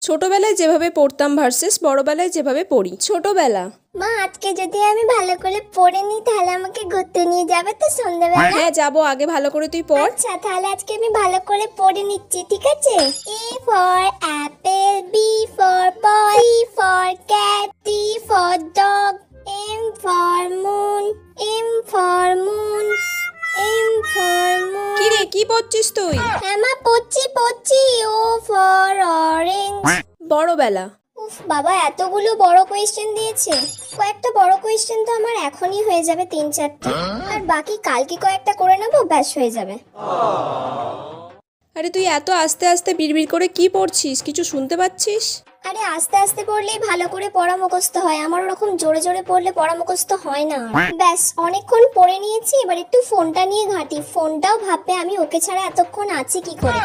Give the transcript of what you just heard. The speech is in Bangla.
ছোটবেলায় যেভাবে পড়তাম ভার্সেস বড়বেলায় যেভাবে পড়ি। ছোটবেলা। মা, আজকে যদি আমি ভালো করে পড়ে নিই তাহলে আমাকে ঘুরতে নিয়ে যাবে তো সন্ধ্যাবেলা? হ্যাঁ যাবো, আগে ভালো করে তুই পড়। আচ্ছা, তাহলে আজকে আমি ভালো করে পড়ে নিচ্ছি, ঠিক আছে? A for apple, B for boy, C for cat, D for dog, M for moon, M for moon, M for moon. কি রে, কি পড়ছিস তুই? হ্যাঁ মা, পড়ছি। O for orange. বড়বেলা। উফ বাবা, এতগুলো বড় কোয়েশ্চেন দিয়েছে। কয়েকটা বড় কোয়েশ্চেন তো আমার এখনই হয়ে যাবে 3-4টা, আর বাকি কালকে কয়েকটা করে নেবো, ব্যাস হয়ে যাবে। আরে তুই এত আস্তে আস্তে বিড়বিড় করে কি পড়ছিস, কিছু শুনতে পাচ্ছিস? আরে আস্তে আস্তে পড়লেই ভালো করে পড়া মুখস্থ হয়, আমার ওরকম জোরে জোরে পড়লে পড়া মুখস্থ হয় না। ব্যাস অনেকক্ষণ পড়ে নিয়েছি, এবার একটু ফোনটা নিয়ে ঘাঁটি। ফোনটাও ভাববে আমি ওকে ছাড়া এতক্ষণ আছি কি করে।